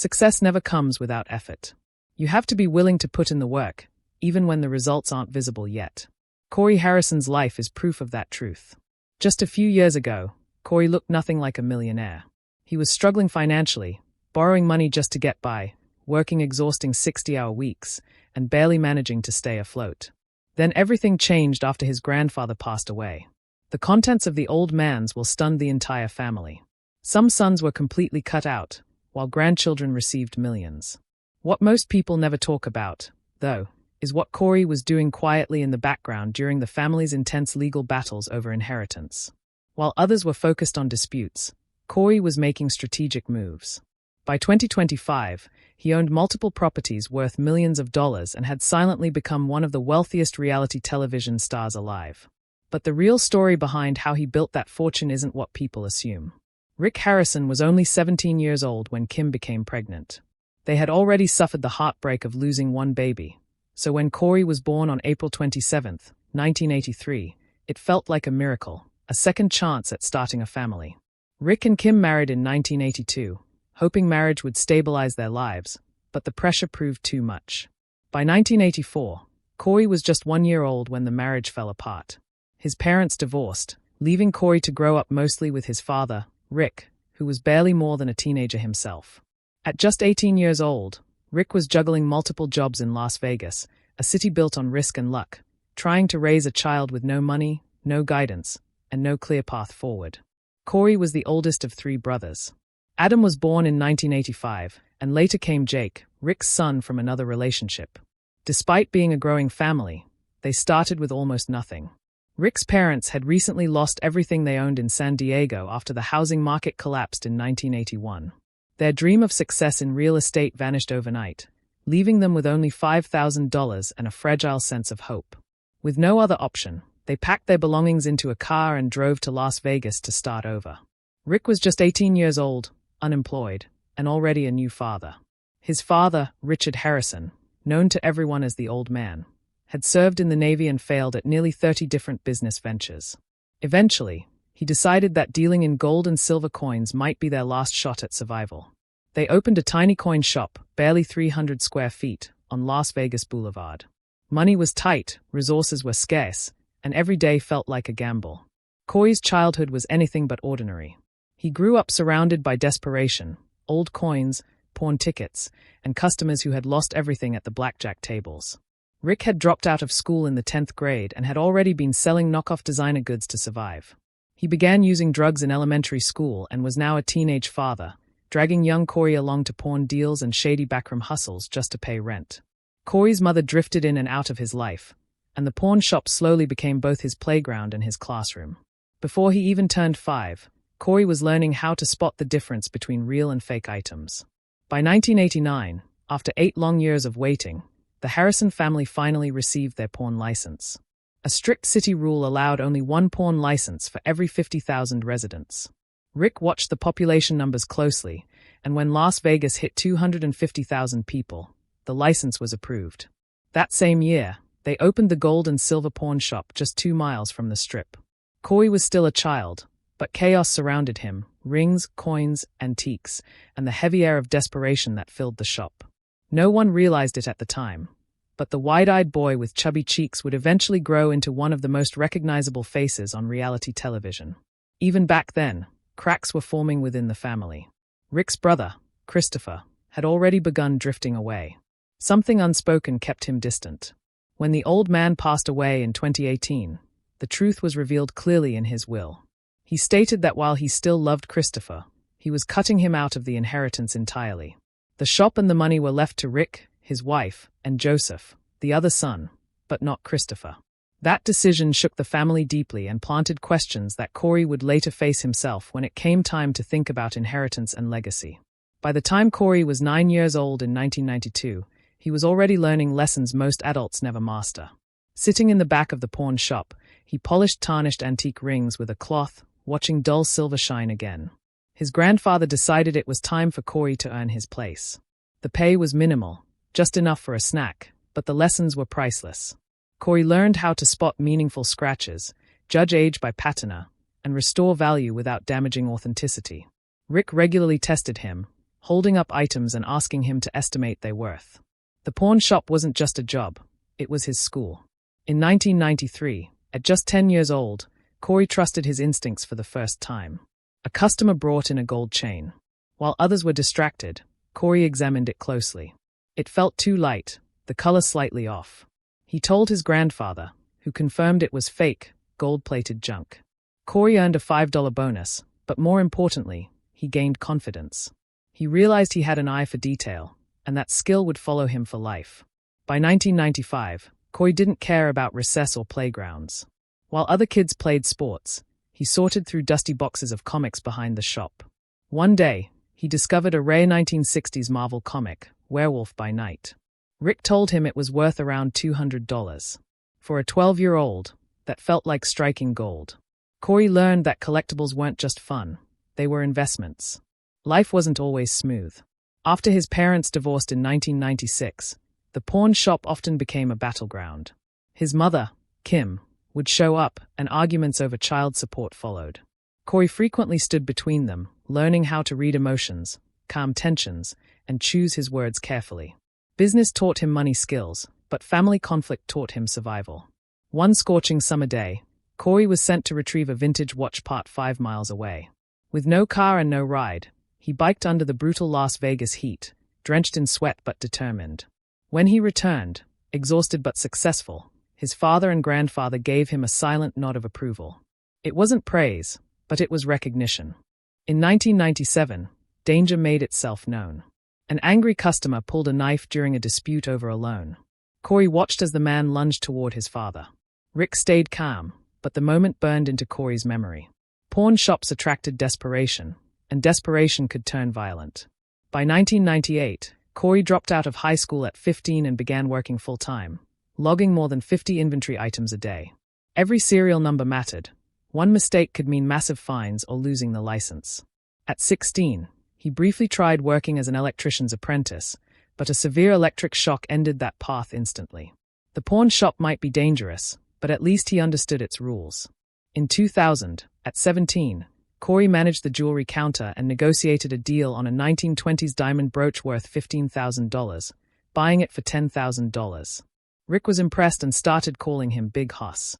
Success never comes without effort. You have to be willing to put in the work, even when the results aren't visible yet. Corey Harrison's life is proof of that truth. Just a few years ago, Corey looked nothing like a millionaire. He was struggling financially, borrowing money just to get by, working exhausting 60-hour weeks, and barely managing to stay afloat. Then everything changed after his grandfather passed away. The contents of the old man's will stun the entire family. Some sons were completely cut out, while grandchildren received millions. What most people never talk about, though, is what Corey was doing quietly in the background during the family's intense legal battles over inheritance. While others were focused on disputes, Corey was making strategic moves. By 2025, he owned multiple properties worth millions of dollars and had silently become one of the wealthiest reality television stars alive. But the real story behind how he built that fortune isn't what people assume. Rick Harrison was only 17 years old when Kim became pregnant. They had already suffered the heartbreak of losing one baby. So when Corey was born on April 27, 1983, it felt like a miracle, a second chance at starting a family. Rick and Kim married in 1982, hoping marriage would stabilize their lives, but the pressure proved too much. By 1984, Corey was just 1 year old when the marriage fell apart. His parents divorced, leaving Corey to grow up mostly with his father, Rick, who was barely more than a teenager himself. At just 18 years old, Rick was juggling multiple jobs in Las Vegas, a city built on risk and luck, trying to raise a child with no money, no guidance, and no clear path forward. Corey was the oldest of 3 brothers. Adam was born in 1985, and later came Jake, Rick's son from another relationship. Despite being a growing family, they started with almost nothing. Rick's parents had recently lost everything they owned in San Diego after the housing market collapsed in 1981. Their dream of success in real estate vanished overnight, leaving them with only $5,000 and a fragile sense of hope. With no other option, they packed their belongings into a car and drove to Las Vegas to start over. Rick was just 18 years old, unemployed, and already a new father. His father, Richard Harrison, known to everyone as the Old Man, had served in the Navy and failed at nearly 30 different business ventures. Eventually, he decided that dealing in gold and silver coins might be their last shot at survival. They opened a tiny coin shop, barely 300 square feet, on Las Vegas Boulevard. Money was tight, resources were scarce, and every day felt like a gamble. Corey's childhood was anything but ordinary. He grew up surrounded by desperation, old coins, pawn tickets, and customers who had lost everything at the blackjack tables. Rick had dropped out of school in the 10th grade and had already been selling knockoff designer goods to survive. He began using drugs in elementary school and was now a teenage father, dragging young Corey along to pawn deals and shady backroom hustles just to pay rent. Corey's mother drifted in and out of his life, and the pawn shop slowly became both his playground and his classroom. Before he even turned 5, Corey was learning how to spot the difference between real and fake items. By 1989, after 8 long years of waiting, the Harrison family finally received their pawn license. A strict city rule allowed only 1 pawn license for every 50,000 residents. Rick watched the population numbers closely, and when Las Vegas hit 250,000 people, the license was approved. That same year, they opened the gold and silver pawn shop just 2 miles from the Strip. Corey was still a child, but chaos surrounded him, rings, coins, antiques, and the heavy air of desperation that filled the shop. No one realized it at the time, but the wide-eyed boy with chubby cheeks would eventually grow into one of the most recognizable faces on reality television. Even back then, cracks were forming within the family. Rick's brother, Christopher, had already begun drifting away. Something unspoken kept him distant. When the old man passed away in 2018, the truth was revealed clearly in his will. He stated that while he still loved Christopher, he was cutting him out of the inheritance entirely. The shop and the money were left to Rick, his wife, and Joseph, the other son, but not Christopher. That decision shook the family deeply and planted questions that Corey would later face himself when it came time to think about inheritance and legacy. By the time Corey was 9 years old in 1992, he was already learning lessons most adults never master. Sitting in the back of the pawn shop, he polished tarnished antique rings with a cloth, watching dull silver shine again. His grandfather decided it was time for Corey to earn his place. The pay was minimal, just enough for a snack, but the lessons were priceless. Corey learned how to spot meaningful scratches, judge age by patina, and restore value without damaging authenticity. Rick regularly tested him, holding up items and asking him to estimate their worth. The pawn shop wasn't just a job, it was his school. In 1993, at just 10 years old, Corey trusted his instincts for the first time. A customer brought in a gold chain. While others were distracted, Corey examined it closely. It felt too light, the color slightly off. He told his grandfather, who confirmed it was fake, gold-plated junk. Corey earned a $5 bonus, but more importantly, he gained confidence. He realized he had an eye for detail, and that skill would follow him for life. By 1995, Corey didn't care about recess or playgrounds. While other kids played sports, he sorted through dusty boxes of comics behind the shop. One day, he discovered a rare 1960s Marvel comic, Werewolf by Night. Rick told him it was worth around $200. For a 12-year-old, that felt like striking gold. Corey learned that collectibles weren't just fun, they were investments. Life wasn't always smooth. After his parents divorced in 1996, the pawn shop often became a battleground. His mother, Kim, would show up, and arguments over child support followed. Corey frequently stood between them, learning how to read emotions, calm tensions, and choose his words carefully. Business taught him money skills, but family conflict taught him survival. One scorching summer day, Corey was sent to retrieve a vintage watch part 5 miles away. With no car and no ride, he biked under the brutal Las Vegas heat, drenched in sweat but determined. When he returned, exhausted but successful, his father and grandfather gave him a silent nod of approval. It wasn't praise, but it was recognition. In 1997, danger made itself known. An angry customer pulled a knife during a dispute over a loan. Corey watched as the man lunged toward his father. Rick stayed calm, but the moment burned into Corey's memory. Pawn shops attracted desperation, and desperation could turn violent. By 1998, Corey dropped out of high school at 15 and began working full-time, logging more than 50 inventory items a day. Every serial number mattered. One mistake could mean massive fines or losing the license. At 16, he briefly tried working as an electrician's apprentice, but a severe electric shock ended that path instantly. The pawn shop might be dangerous, but at least he understood its rules. In 2000, at 17, Corey managed the jewelry counter and negotiated a deal on a 1920s diamond brooch worth $15,000, buying it for $10,000. Rick was impressed and started calling him Big Hoss.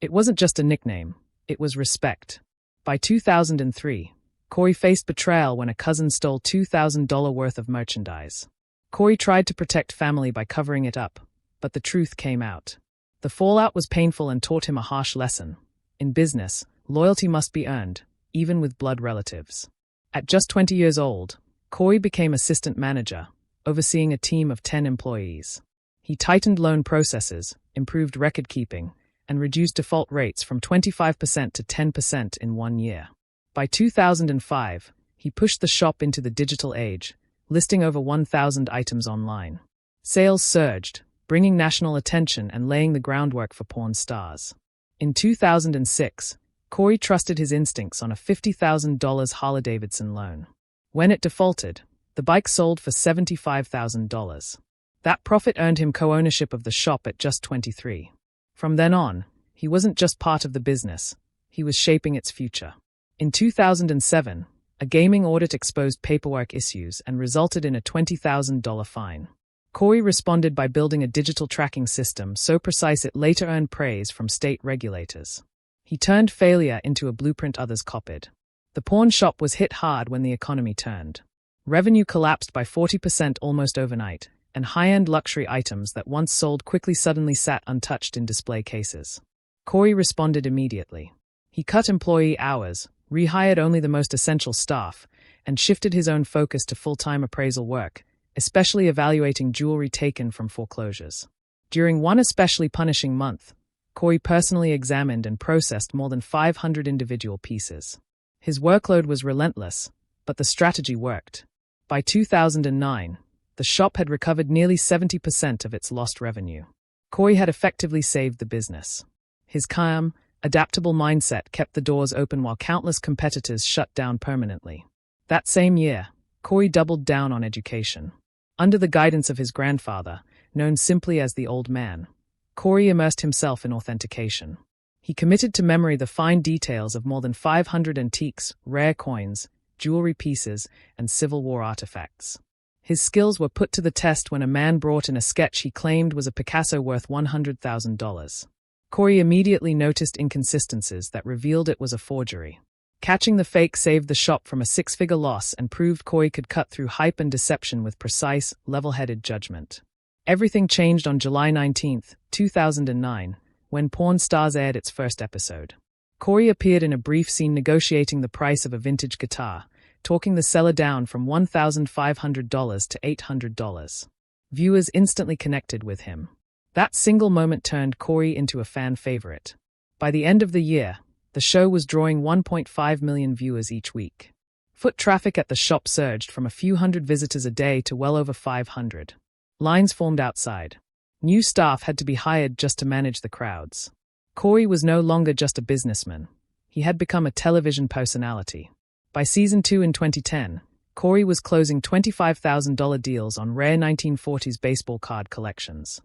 It wasn't just a nickname, it was respect. By 2003, Corey faced betrayal when a cousin stole $2,000 worth of merchandise. Corey tried to protect family by covering it up, but the truth came out. The fallout was painful and taught him a harsh lesson. In business, loyalty must be earned, even with blood relatives. At just 20 years old, Corey became assistant manager, overseeing a team of 10 employees. He tightened loan processes, improved record keeping, and reduced default rates from 25% to 10% in 1 year. By 2005, he pushed the shop into the digital age, listing over 1,000 items online. Sales surged, bringing national attention and laying the groundwork for Pawn Stars. In 2006, Corey trusted his instincts on a $50,000 Harley-Davidson loan. When it defaulted, the bike sold for $75,000. That profit earned him co-ownership of the shop at just 23. From then on, he wasn't just part of the business, he was shaping its future. In 2007, a gaming audit exposed paperwork issues and resulted in a $20,000 fine. Corey responded by building a digital tracking system so precise it later earned praise from state regulators. He turned failure into a blueprint others copied. The pawn shop was hit hard when the economy turned. Revenue collapsed by 40% almost overnight, and high-end luxury items that once sold quickly suddenly sat untouched in display cases. Corey responded immediately. He cut employee hours, rehired only the most essential staff, and shifted his own focus to full-time appraisal work, especially evaluating jewelry taken from foreclosures. During one especially punishing month, Corey personally examined and processed more than 500 individual pieces. His workload was relentless, but the strategy worked. By 2009, the shop had recovered nearly 70% of its lost revenue. Corey had effectively saved the business. His calm, adaptable mindset kept the doors open while countless competitors shut down permanently. That same year, Corey doubled down on education. Under the guidance of his grandfather, known simply as the Old Man, Corey immersed himself in authentication. He committed to memory the fine details of more than 500 antiques, rare coins, jewelry pieces, and Civil War artifacts. His skills were put to the test when a man brought in a sketch he claimed was a Picasso worth $100,000. Corey immediately noticed inconsistencies that revealed it was a forgery. Catching the fake saved the shop from a six-figure loss and proved Corey could cut through hype and deception with precise, level-headed judgment. Everything changed on July 19, 2009, when Pawn Stars aired its first episode. Corey appeared in a brief scene negotiating the price of a vintage guitar, talking the seller down from $1,500 to $800. Viewers instantly connected with him. That single moment turned Corey into a fan favorite. By the end of the year, the show was drawing 1.5 million viewers each week. Foot traffic at the shop surged from a few hundred visitors a day to well over 500. Lines formed outside. New staff had to be hired just to manage the crowds. Corey was no longer just a businessman. He had become a television personality. By season 2 in 2010, Corey was closing $25,000 deals on rare 1940s baseball card collections.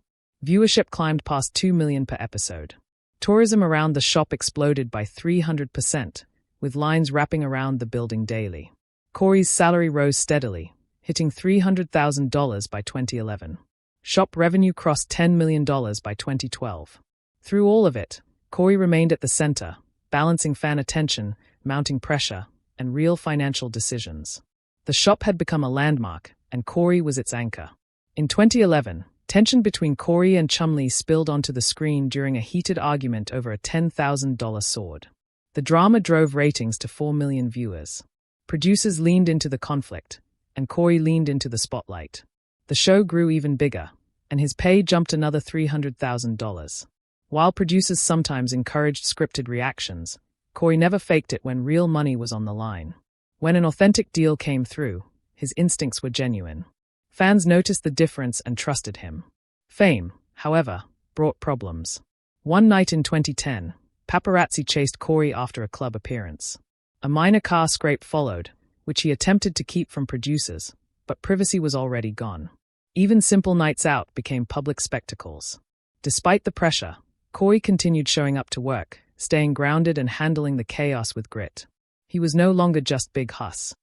Viewership climbed past 2 million per episode. Tourism around the shop exploded by 300%, with lines wrapping around the building daily. Corey's salary rose steadily, hitting $300,000 by 2011. Shop revenue crossed $10 million by 2012. Through all of it, Corey remained at the center, balancing fan attention, mounting pressure, and real financial decisions. The shop had become a landmark, and Corey was its anchor. In 2011, tension between Corey and Chumlee spilled onto the screen during a heated argument over a $10,000 sword. The drama drove ratings to 4 million viewers. Producers leaned into the conflict, and Corey leaned into the spotlight. The show grew even bigger, and his pay jumped another $300,000. While producers sometimes encouraged scripted reactions, Corey never faked it when real money was on the line. When an authentic deal came through, his instincts were genuine. Fans noticed the difference and trusted him. Fame, however, brought problems. One night in 2010, paparazzi chased Corey after a club appearance. A minor car scrape followed, which he attempted to keep from producers, but privacy was already gone. Even simple nights out became public spectacles. Despite the pressure, Corey continued showing up to work, staying grounded and handling the chaos with grit. He was no longer just Big Huss.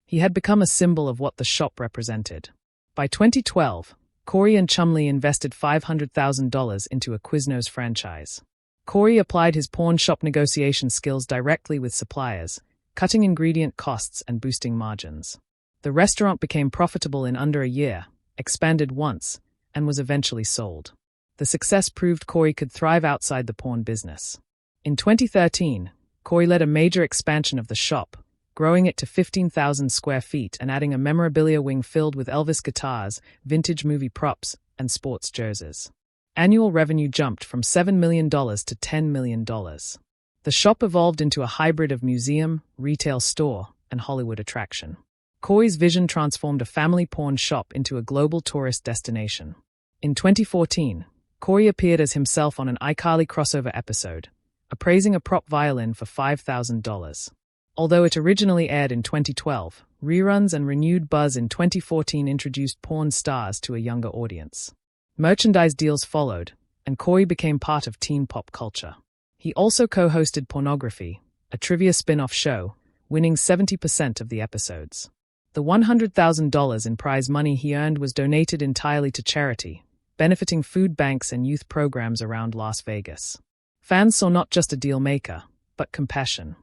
He had become a symbol of what the shop represented. By 2012, Corey and Chumlee invested $500,000 into a Quiznos franchise. Corey applied his pawn shop negotiation skills directly with suppliers, cutting ingredient costs and boosting margins. The restaurant became profitable in under a year, expanded once, and was eventually sold. The success proved Corey could thrive outside the pawn business. In 2013, Corey led a major expansion of the shop, growing it to 15,000 square feet and adding a memorabilia wing filled with Elvis guitars, vintage movie props, and sports jerseys. Annual revenue jumped from $7 million to $10 million. The shop evolved into a hybrid of museum, retail store, and Hollywood attraction. Corey's vision transformed a family pawn shop into a global tourist destination. In 2014, Corey appeared as himself on an iCarly crossover episode, appraising a prop violin for $5,000. Although it originally aired in 2012, reruns and renewed buzz in 2014 introduced Pawn Stars to a younger audience. Merchandise deals followed, and Corey became part of teen pop culture. He also co-hosted Pornography, a trivia spin-off show, winning 70% of the episodes. The $100,000 in prize money he earned was donated entirely to charity, benefiting food banks and youth programs around Las Vegas. Fans saw not just a deal maker, but compassion.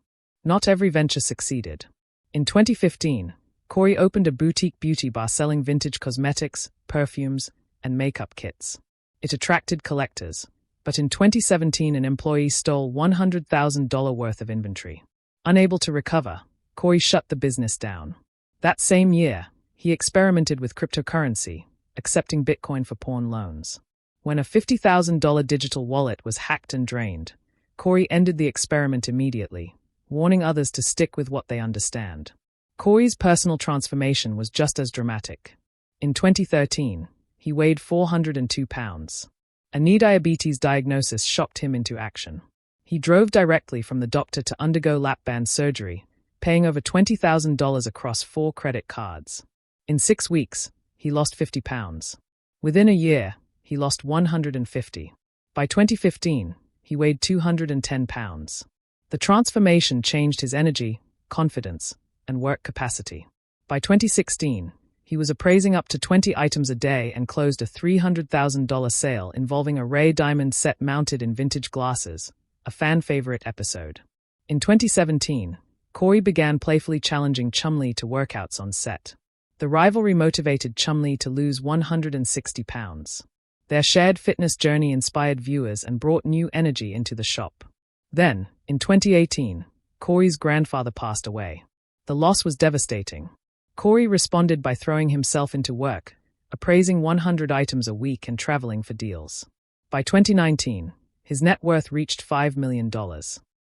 Not every venture succeeded. In 2015, Corey opened a boutique beauty bar selling vintage cosmetics, perfumes, and makeup kits. It attracted collectors, but in 2017 an employee stole $100,000 worth of inventory. Unable to recover, Corey shut the business down. That same year, he experimented with cryptocurrency, accepting Bitcoin for pawn loans. When a $50,000 digital wallet was hacked and drained, Corey ended the experiment immediately, warning others to stick with what they understand. Corey's personal transformation was just as dramatic. In 2013, he weighed 402 pounds. A knee diabetes diagnosis shocked him into action. He drove directly from the doctor to undergo lap band surgery, paying over $20,000 across 4 credit cards. In 6 weeks, he lost 50 pounds. Within a year, he lost 150. By 2015, he weighed 210 pounds. The transformation changed his energy, confidence, and work capacity. By 2016, he was appraising up to 20 items a day and closed a $300,000 sale involving a Ray diamond set mounted in vintage glasses, a fan favorite episode. In 2017, Corey began playfully challenging Chumlee to workouts on set. The rivalry motivated Chumlee to lose 160 pounds. Their shared fitness journey inspired viewers and brought new energy into the shop. Then, in 2018, Corey's grandfather passed away. The loss was devastating. Corey responded by throwing himself into work, appraising 100 items a week and traveling for deals. By 2019, his net worth reached $5 million.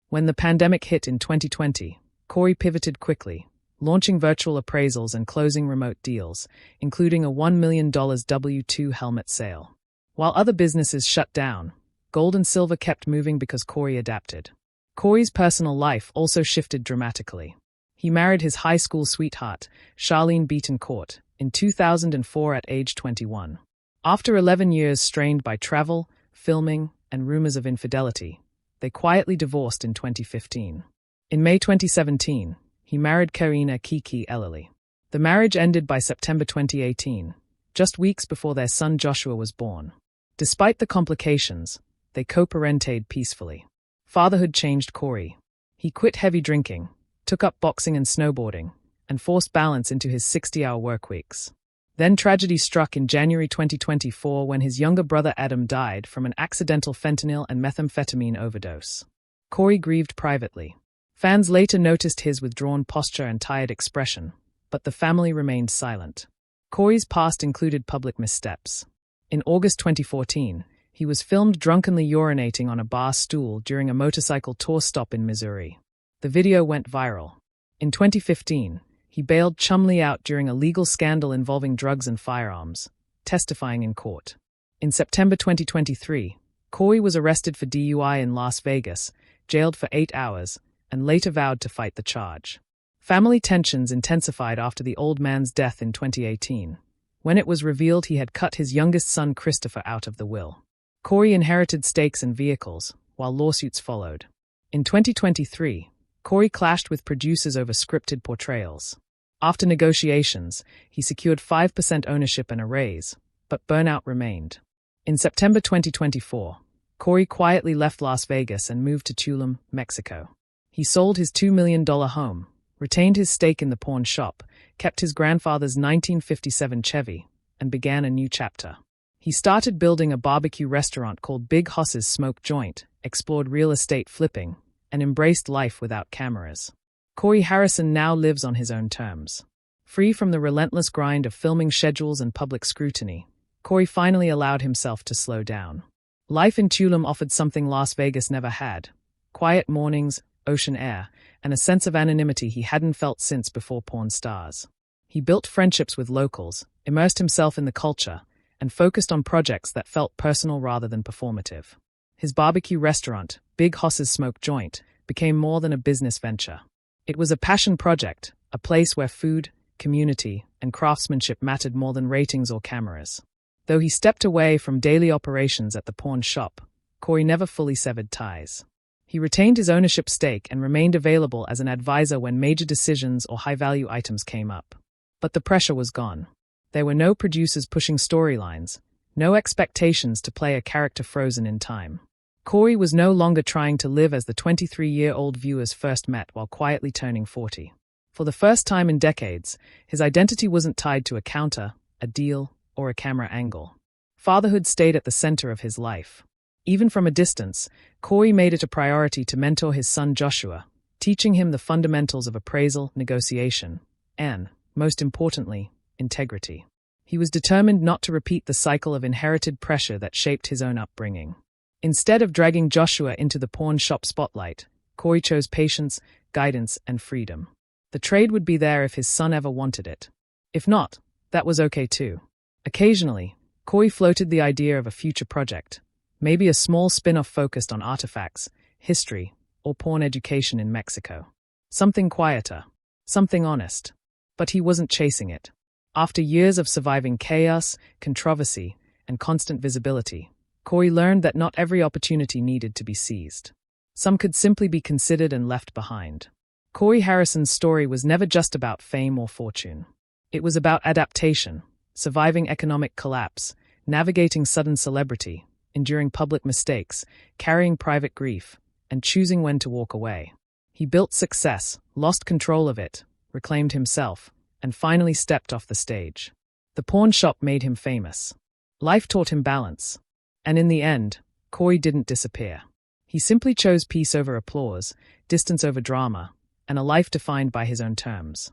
When the pandemic hit in 2020, Corey pivoted quickly, launching virtual appraisals and closing remote deals, including a $1 million W2 helmet sale. While other businesses shut down, gold and silver kept moving because Corey adapted. Corey's personal life also shifted dramatically. He married his high school sweetheart, Charlene Betancourt, in 2004 at age 21. After 11 years strained by travel, filming, and rumors of infidelity, they quietly divorced in 2015. In May 2017, he married Karina Kiki Ellerly. The marriage ended by September 2018, just weeks before their son Joshua was born. Despite the complications, they co-parented peacefully. Fatherhood changed Corey. He quit heavy drinking, took up boxing and snowboarding, and forced balance into his 60-hour workweeks. Then tragedy struck in January 2024 when his younger brother Adam died from an accidental fentanyl and methamphetamine overdose. Corey grieved privately. Fans later noticed his withdrawn posture and tired expression, but the family remained silent. Corey's past included public missteps. In August 2014, he was filmed drunkenly urinating on a bar stool during a motorcycle tour stop in Missouri. The video went viral. In 2015, he bailed Chumlee out during a legal scandal involving drugs and firearms, testifying in court. In September 2023, Corey was arrested for DUI in Las Vegas, jailed for 8 hours, and later vowed to fight the charge. Family tensions intensified after the old man's death in 2018, when it was revealed he had cut his youngest son Christopher out of the will. Corey inherited stakes and vehicles, while lawsuits followed. In 2023, Corey clashed with producers over scripted portrayals. After negotiations, he secured 5% ownership and a raise, but burnout remained. In September 2024, Corey quietly left Las Vegas and moved to Tulum, Mexico. He sold his $2 million home, retained his stake in the pawn shop, kept his grandfather's 1957 Chevy, and began a new chapter. He started building a barbecue restaurant called Big Hoss's Smoke Joint, explored real estate flipping, and embraced life without cameras. Corey Harrison now lives on his own terms. Free from the relentless grind of filming schedules and public scrutiny, Corey finally allowed himself to slow down. Life in Tulum offered something Las Vegas never had: quiet mornings, ocean air, and a sense of anonymity he hadn't felt since before Pawn Stars. He built friendships with locals, immersed himself in the culture, and focused on projects that felt personal rather than performative. His barbecue restaurant, Big Hoss's Smoke Joint, became more than a business venture. It was a passion project, a place where food, community, and craftsmanship mattered more than ratings or cameras. Though he stepped away from daily operations at the pawn shop, Corey never fully severed ties. He retained his ownership stake and remained available as an advisor when major decisions or high-value items came up. But the pressure was gone. There were no producers pushing storylines, no expectations to play a character frozen in time. Corey was no longer trying to live as the 23-year-old viewers first met while quietly turning 40. For the first time in decades, his identity wasn't tied to a counter, a deal, or a camera angle. Fatherhood stayed at the center of his life. Even from a distance, Corey made it a priority to mentor his son Joshua, teaching him the fundamentals of appraisal, negotiation, and, most importantly, integrity. He was determined not to repeat the cycle of inherited pressure that shaped his own upbringing. Instead of dragging Joshua into the pawn shop spotlight, Corey chose patience, guidance, and freedom. The trade would be there if his son ever wanted it. If not, that was okay too. Occasionally, Corey floated the idea of a future project, maybe a small spin-off focused on artifacts, history, or pawn education in Mexico. Something quieter, something honest. But he wasn't chasing it. After years of surviving chaos, controversy, and constant visibility, Corey learned that not every opportunity needed to be seized. Some could simply be considered and left behind. Corey Harrison's story was never just about fame or fortune. It was about adaptation, surviving economic collapse, navigating sudden celebrity, enduring public mistakes, carrying private grief, and choosing when to walk away. He built success, lost control of it, reclaimed himself, and finally stepped off the stage. The pawn shop made him famous. Life taught him balance. And in the end, Corey didn't disappear. He simply chose peace over applause, distance over drama, and a life defined by his own terms.